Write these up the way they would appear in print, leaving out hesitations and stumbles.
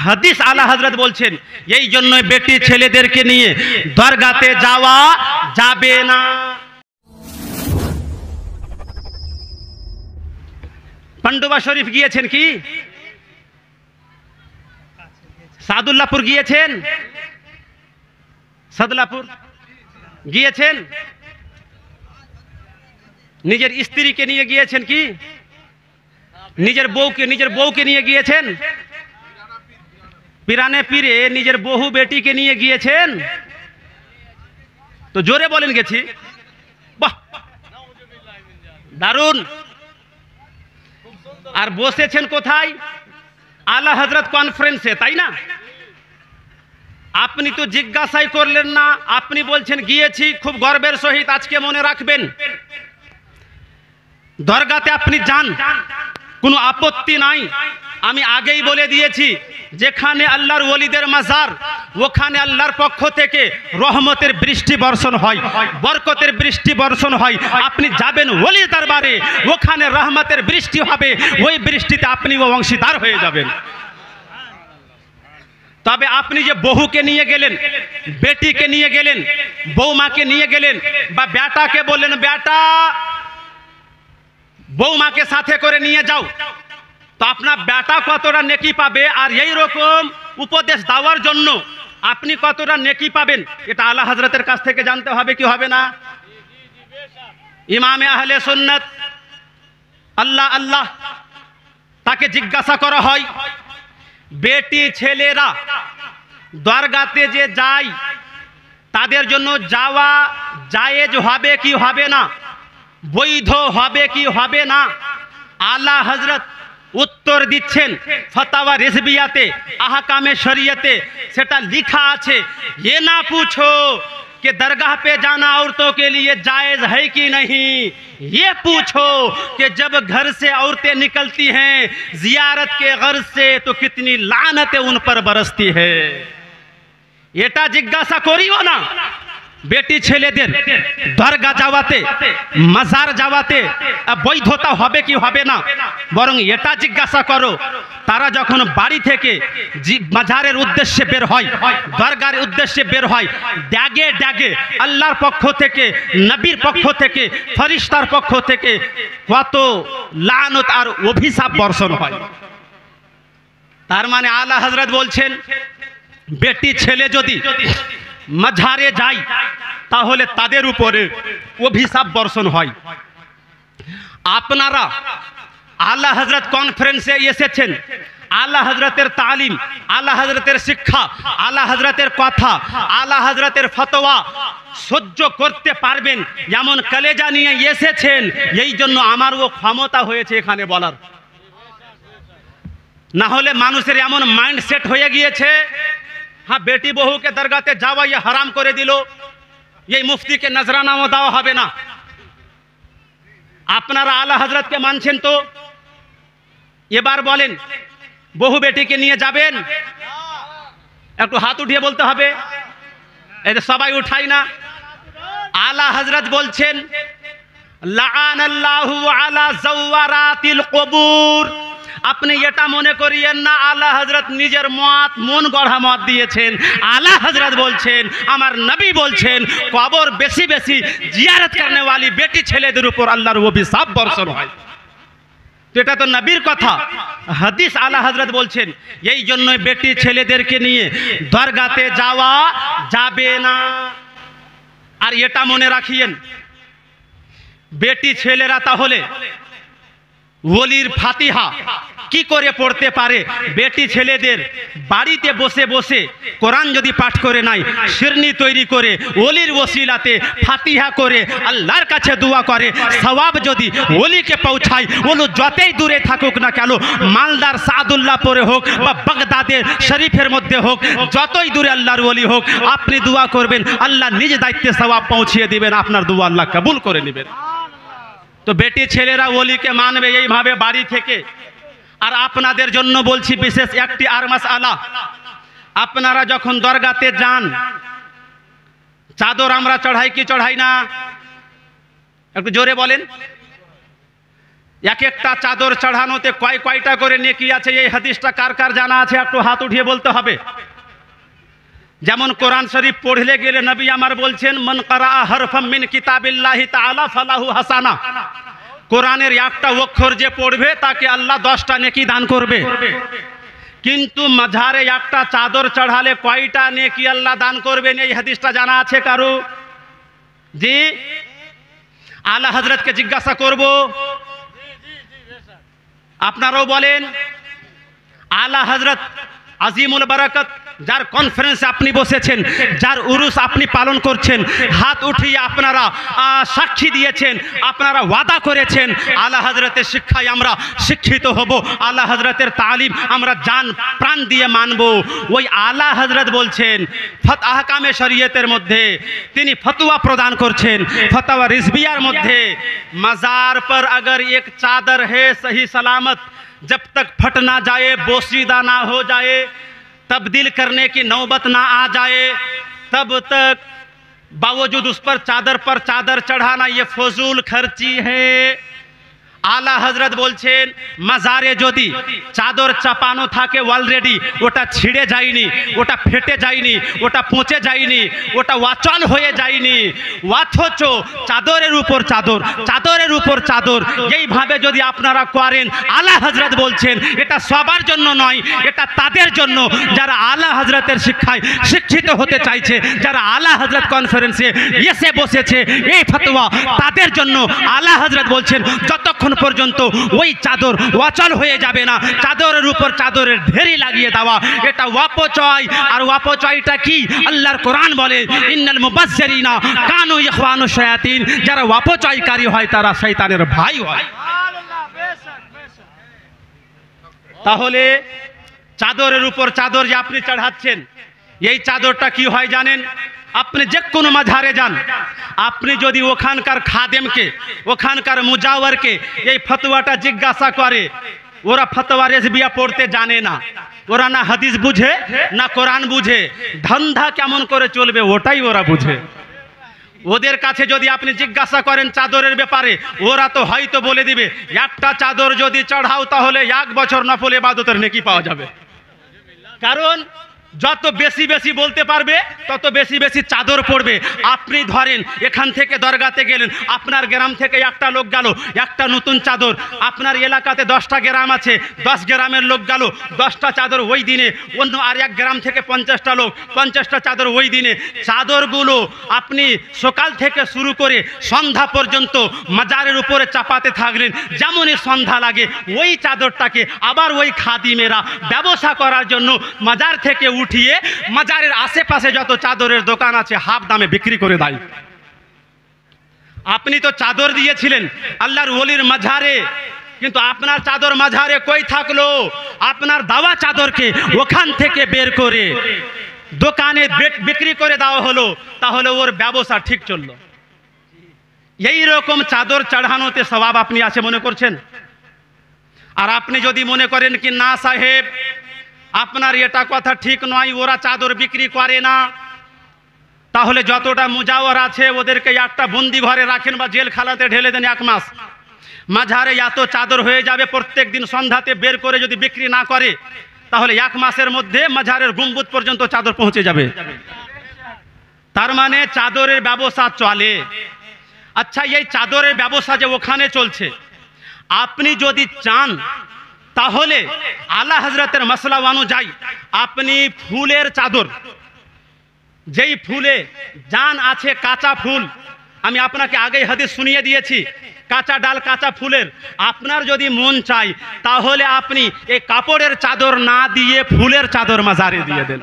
হাদিস আলা হযরত বলছেন এই জন্য বেটি ছেলেদেরকে নিয়ে দরগাতে যাওয়া যাবে না। পান্ডুবা শরীফ গিয়েছেন কি? সাদুল্লাহপুর গিয়েছেন? সাদুল্লাহপুর গিয়েছেন? নিজের স্ত্রীকে নিয়ে গিয়েছেন কি? নিজের বউকে নিয়ে গিয়েছেন? পিরানে পীরে নিজের বহু বেটিকে নিয়ে গিয়েছেন? তো জোরে বলেন গেছি। বাহ, দারুন। আর বসেছেন কোথায়? আলা হযরত কনফারেন্সে, তাই না? আপনি তো জিজ্ঞাসাই করলেন না, আপনি বলছেন গিয়েছি। খুব গর্বের সহিত আজকে মনে রাখবেন, দরগাতে আপনি যান, কোনো আপত্তি নাই। আমি আগেই বলে দিয়েছি, যেখানে আল্লাহর ওলিদের মাজার ওখানে আল্লাহর পক্ষ থেকে রহমতের বৃষ্টি বর্ষণ হয়, বরকতের বৃষ্টি বর্ষণ হয়। আপনি যাবেন ওলির দরবারে, ওখানে রহমতের বৃষ্টি হবে, ওই বৃষ্টিতে আপনিও অংশীদার হয়ে যাবেন। তবে আপনি যে বহুকে নিয়ে গেলেন, বেটিকে নিয়ে গেলেন, বৌমাকে নিয়ে গেলেন, বা বেটাকে বললেন বেটা বৌমাকে সাথে করে নিয়ে যাও, তো আপনার বেটা কতটা নেকি পাবে, আর এই রকম উপদেশ দেওয়ার জন্য আপনি কতটা নেকি পাবেন, এটা আলা হযরতের কাছ থেকে জানতে হবে কি হবে না? ইমামে আহলে সুন্নাত আল্লাহ আল্লাহ তাকে জিজ্ঞাসা করা হয়, বেটি ছেলেরা দরগাতে যে যায় তাদের জন্য যাওয়া জায়েজ হবে কি হবে না, বৈধ হবে কি হবে না? আলা হযরত उत्तर दिच्छेन फतावा रिजवियाते अहकामे शरीयते सेटा लिखा आछे। ये ना पूछो कि दरगाह पे जाना औरतों के लिए जायज़ है कि नहीं, ये पूछो कि जब घर से औरतें निकलती हैं जियारत के गर्ज से तो कितनी लानतें उन पर बरसती है। एटा जिज्ञासा करिओ ना बेटी ছেলেদের দরগা যাওয়াতে মাজার যাওয়াতে বৈধতা হবে কি হবে না, বরং এটা জিজ্ঞাসা করো তারা যখন বাড়ি থেকে মাজারের উদ্দেশ্যে বের হয়, দরগার উদ্দেশ্যে বের হয়, ডাগে ডাগে আল্লাহর পক্ষ থেকে, নবীর পক্ষ থেকে, ফেরেশতার পক্ষ থেকে কত লানত আর অভিশাপ বর্ষণ হয়। তার মানে আলা হযরত বলছেন বেটি ছেলে যদি মাঝারে যায় তাহলে তাদের উপরে অভিশাপ বর্ষণ হয়। আপনারা আলা হযরত কনফারেন্সে এসেছেন, আলা হযরতের তালিম, আলা হযরতের শিক্ষা, আলা হযরতের কথা, আলা হযরতের ফতোয়া সহ্য করতে পারবেন এমন কলেজা নিয়ে এসেছেন, এই জন্য আমারও ক্ষমতা হয়েছে এখানে বলার। না হলে মানুষের এমন মাইন্ডসেট হয়ে গিয়েছে, हाँ बेटी बहू के दरगाते जावा ये हराम करे दिलो, ये मुफ्ती के नजरानाओ देওয়া হবে না। আপনারা আলা হযরত কে মানছেন তো এবার বলেন বহু বেটিকে নিয়ে যাবেন? একটু হাত উঠিয়ে বলতে হবে, এই যে সবাই উঠাই না। আলা হযরত বলছেন লাআনাল্লাহু আলা যাওয়ারাতিল কবুর। আপনি এটা মনে করিয়েন না আলা হযরত নিজের মন গড়া মত দিয়েছেন। আলা হযরত বলছেন, আমার নবী বলছেন, কবর বেশি বেশি জিয়ারত করনে वाली বেটি ছেলেদের উপর আল্লাহর অভিশাপ বর্ষণ হয়। তো এটা তো নবীর কথা, হাদিস। আলা হযরত বলছেন এই জন্যই বেটি ছেলেদেরকে নিয়ে দরগাতে যাওয়া যাবে না। আর এটা মনে রাখিয়েন, বেটি ছেলেরা তাহলে ওলির ফাতিহা কি করে পড়তে পারে? বেটি ছেলেদের বাড়িতে বসে বসে কোরআন যদি পাঠ করে নাই, শিরনি তৈরি করে ওলির ওসিলাতে ফাতিহা করে আল্লাহর কাছে দোয়া করে, সওয়াব যদি ওলিকে পৌঁছায়, ওলি যতই দূরে থাকুক না কেন, মালদার সাদুল্লাহপুরে হোক বা বাগদাদের শরীফের মধ্যে হোক, যতই দূরে আল্লাহর ওলি হোক, আপনি দোয়া করবেন, আল্লাহ নিজ দায়িত্বে সওয়াব পৌঁছিয়ে দিবেন, আপনার দোয়া আল্লাহ কবুল করে নেবেন। তো বেটি ছেলেরা ওলিকে মানবে এইভাবে বাড়ি থেকে। আর আপনাদের জন্য বলছি বিশেষ একটি আর মাসআলা, আপনারা যখন দরগাতে যান চাদর আমরা চড়াই কি চড়াই না? একটু জোরে বলেন। এক একটা চাদর চড়ানোতে কয়টা করে নেকি আছে এই হাদিসটা কার কার জানা আছে একটু হাত উঠিয়ে বলতে হবে। যেমন কোরআন শরীফ পড়লে গেলে নবী আমার বলছেন মান ক্বারা হারফাম মিন কিতাবিল্লাহি তাআলা ফালাহু হাসানা, কোরআনের একটা অক্ষর যে পড়বে তাকে আল্লাহ 10টা নেকি দান করবে। কিন্তু মাঝারে একটা চাদর চড়ালে কয়টা নেকি আল্লাহ দান করবেন এই হাদিসটা জানা আছে কারো? জি, আলা হযরতকে জিজ্ঞাসা করব, আপনারাও বলেন। আলা হযরত আজিমুল বারাকাত যার কনফারেন্সে আপনি বসেছেন, যার উরুস আপনি পালন করছেন, হাত উঠিয়ে আপনারা সাক্ষী দিয়েছেন, আপনারা ওয়াদা করেছেন আলা হযরতের শিক্ষায় আমরা শিক্ষিত হব, আলা হযরতের তালিম আমরা জান প্রাণ দিয়ে মানব। ওই আলা হযরত বলছেন আহকামে শরীয়তের মধ্যে তিনি ফতোয়া প্রদান করছেন, ফতোয়া রিজবিয়ার মধ্যে মাজার पर अगर एक चादर है सही सलामत, जब तक फट ना जाए, बोसीदा ना हो जाए, तब्दील करने की नौबत ना आ जाए, तब तक बावजूद उस पर चादर चढ़ाना ये फजूल खर्ची है। आला हजरत बोलছেন মাজারে যদি চাদর চাপানো থাকে অলরেডি, ওটা ছিঁড়ে যায়নি, ওটা ফেটে যায়নি, ওটা পচে যায়নি, ওটা অচল হয়ে যায়নি, অথচ চাদরের উপর চাদর, চাদরের উপর চাদর এইভাবে যদি আপনারা করেন, আলা হজরত বলছেন এটা সবার জন্য নয়, এটা তাদের জন্য যারা আলা হজরতের শিক্ষায় শিক্ষিত হতে চাইছে, যারা আলা হজরত কনফারেন্সে এসে বসেছে, এই ফতোয়া তাদের জন্য। আলা হজরত বলছেন যতক্ষণ পর্যন্ত ওই চাদর অচল হয়ে যাবে না, চাদরের উপর চাদরের ঢেরি লাগিয়ে দেওয়া এটা অপচয়। আর অপচয়টা কি? আল্লাহর কোরআন বলে ইন্নাল মুবাজ্জিরিনা কানু ইখওয়ানু শায়াতিন, যারা অপচয়কারী হয় তারা শয়তানের ভাই হয়। তাহলে চাদরের উপর চাদর যে আপনি চড়াচ্ছেন, এই চাদরটা কি হয় জানেন? আপনি যে কোনো মাঝারে যান, আপনি যদি ওখানকার খাদেমকে, ওখানকার মুজাওয়ারকে এই ফতোয়াটা জিজ্ঞাসা করে, ওরা ফতোয়া রেজবিয়া পড়তে জানে না, ওরা না হাদিস বুঝে না কোরআন বুঝে, ধান্ধা কেমন করে চলবে ওটাই ওরা বুঝে। ওদের কাছে যদি আপনি জিজ্ঞাসা করেন চাদরের ব্যাপারে, ওরা তো হয়তো বলে দিবে একটা চাদর যদি চড়াও তাহলে 1 বছর নফল ইবাদতের নেকি পাওয়া যাবে। কারণ যত বেশি বেশি বলতে পারবে তত বেশি বেশি চাদর পড়বে। আপনি ধরেন এখান থেকে দরগাতে গেলেন, আপনার গ্রাম থেকে একটা লোক গেল, একটা নতুন চাদর, আপনার এলাকাতে 10টা গ্রাম আছে, 10 গ্রামের লোক গেল, 10টা চাদর ওই দিনে, অন্য আর এক গ্রাম থেকে 50টা লোক, 50টা চাদর ওই দিনে। চাদরগুলো আপনি সকাল থেকে শুরু করে সন্ধ্যা পর্যন্ত মাজারের উপরে চাপাতে থাকলেন, যেমনই সন্ধ্যা লাগে ওই চাদরটাকে আবার ওই খাদিমেরা ব্যবসা করার জন্য মাজার থেকে উঠিয়ে মাজারের আশেপাশে যত চাদরের দোকান আছে হাফ দামে বিক্রি করে দেয়। আপনি তো চাদর দিয়েছিলেন আল্লাহর ওলির মাজারে, কিন্তু আপনার চাদর মাজারে কই থাকলো? আপনার দাওয়া চাদরকে ওখান থেকে বের করে দোকানে বিক্রি করে দেওয়া হলো, তাহলে ওর ব্যবসা ঠিক চললো। এই রকম চাদর চড়ানোতে সওয়াব আপনি আছে মনে করছেন? আর আপনি যদি মনে করেন কি না সাহেব আপনার এটা কথা ঠিক নয়, ওরা চাদর বিক্রি করে না, তাহলে যতটা মুজাওয়ার আছে ওদেরকে একটা বন্দি ঘরে রাখেন বা জেলখানাতে ঢেলে দেন 1 মাস। মাঝারে এত চাদর হয়ে যাবে, প্রত্যেক দিন সন্ধ্যাতে বের করে যদি বিক্রি না করে তাহলে 1 মাসের মধ্যে মাঝারের গুম্বুদ পর্যন্ত চাদর পৌঁছে যাবে। তার মানে চাদরের ব্যবসা চলে। আচ্ছা, এই চাদরের ব্যবসা যে ওখানে চলছে, আপনি যদি চান তাহলে আলা হযরতের মাসলা অনুযায়ী আপনি ফুলের চাদর, যেই ফুলে জান আছে, কাঁচা ফুল, আমি আপনাকে আগেই হাদিস শুনিয়ে দিয়েছি, কাঁচা ডাল কাঁচা ফুলের, আপনার যদি মন চায় তাহলে আপনি এই কাপড়ের চাদর না দিয়ে ফুলের চাদর মাজারে দিয়ে দেন,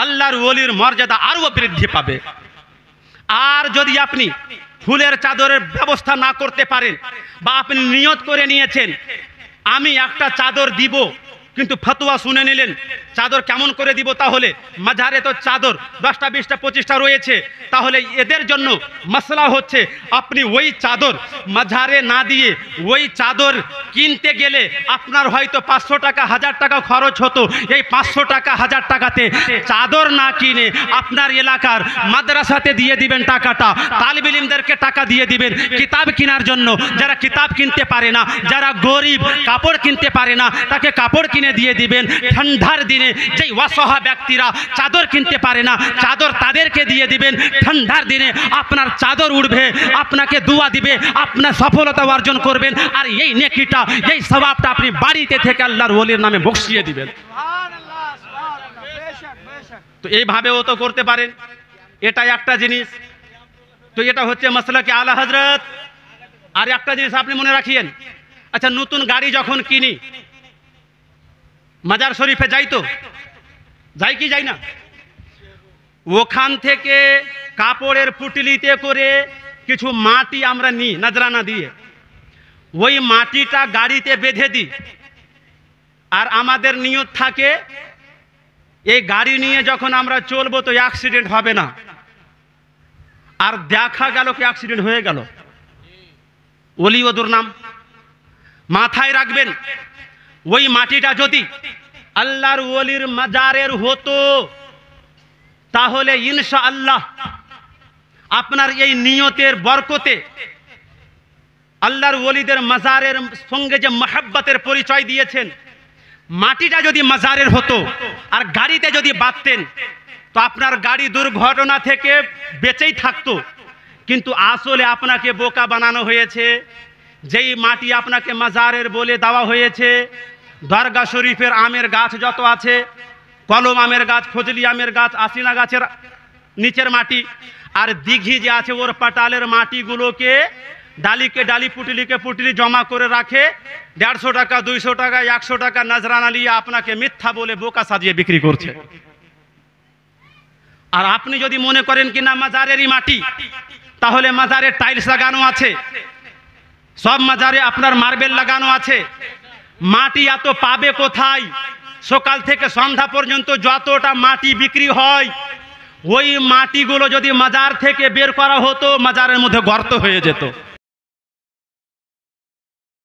আল্লাহর ওলির মর্যাদা আরও বৃদ্ধি পাবে। আর যদি আপনি ফুলের চাদরের ব্যবস্থা না করতে পারেন, বা আপনি নিয়ত করে নিয়েছেন আমি একটা চাদর দিব কিন্তু ফতোয়া শুনে নিলেন চাদর কেমন করে দিব, তাহলে মাজারে তো চাদর 10টা 20টা 25টা রয়েছে, তাহলে এদের জন্য মশলা হচ্ছে আপনি ওই চাদর মাজারে না দিয়ে ওই চাদর কিনতে গেলে আপনার হয়তো 500 টাকা 1000 টাকা খরচ হতো, এই 500 টাকা 1000 টাকাতে চাদর না কিনে আপনার এলাকার মাদ্রাসাতে দিয়ে দিবেন টাকাটা, তালিবে ইলমদেরকে টাকা দিয়ে দিবেন কিতাব কেনার জন্য। যারা কিতাব কিনতে পারে না, যারা গরিব কাপড় কিনতে পারে না, তাকে কাপড় কিনে দিয়ে দিবেন। ঠান্ডার দিনে যেই অসহায় ব্যক্তিরা চাদর কিনতে পারে না, চাদর তাদেরকে দিয়ে দিবেন। ঠান্ডার দিনে আপনার চাদর উঠবে, আপনাকে দোয়া দিবে, আপনার সফলতা অর্জন করবেন, আর এই নেকিটা এই সওয়াবটা আপনি বাড়িতে থেকে আল্লাহর ওলির নামে বকশিয়ে দিবেন। তো এইভাবেও তো করতে পারেন, এটা একটা জিনিস। তো এটা হচ্ছে মাসলাকে আলা হযরত। আর একটা জিনিস আপনি মনে রাখিয়েন, আচ্ছা নতুন গাড়ি যখন কিনি মাজার শরীফে যাই, তো যাই কি যাই না, ওখান থেকে কাপড়ের পুটলিতে করে কিছু মাটি আমরা নিই নজরানা দিয়ে, ওই মাটিটা গাড়িতে বেঁধে দিই। আর আমাদের নিয়ত থাকে এই গাড়ি নিয়ে যখন আমরা চলবো তো অ্যাক্সিডেন্ট হবে না। আর দেখা গেল কি অ্যাক্সিডেন্ট হয়ে গেল, ওলি ওদুর নাম মাথায় রাখবেন। ওই মাটিটা যদি আল্লাহর ওলির মাজারের হতো তাহলে ইনশাআল্লাহ আপনার এই নিয়তের বরকতে আল্লাহর ওলিদের মাজারের সঙ্গে যে মহব্বতের পরিচয় দিয়েছেন, মাটিটা যদি মাজারের হতো আর গাড়িতে যদি বাঁধতেন তো আপনার গাড়ি দুর্ঘটনা থেকে বেঁচেই থাকতো। কিন্তু আসলে আপনাকে বোকা বানানো হয়েছে। যেই মাটি আপনাকে মাজারের বলে দেওয়া হয়েছে, দরগা শরীফের আমের গাছ যত আছে, কলম আমের গাছ, ফজলি আমের গাছ, আশিনা গাছের নিচের মাটি, আর দিঘি যে আছে ওর পাটালের মাটিগুলোকে ডালিকে ডালি পুটলিকে পুটলি জমা করে রাখে, 150 টাকা 200 টাকা 100 টাকা নজরানা নিয়ে আপনাকে মিথ্যা বলে বোকা সাজিয়ে বিক্রি করছে। আর আপনি যদি মনে করেন কি না মাজারেরই মাটি, তাহলে মাজারে টাইলস লাগানো আছে, সব মাজারে আপনার মার্বেল লাগানো আছে, মাটি এত পাবে কোথায়? সকাল থেকে সন্ধ্যা পর্যন্ত যতটা মাটি বিক্রি হয়, ওই মাটিগুলো যদি মাজার থেকে বের করা হতো মাজারের মধ্যে গর্ত হয়ে যেত।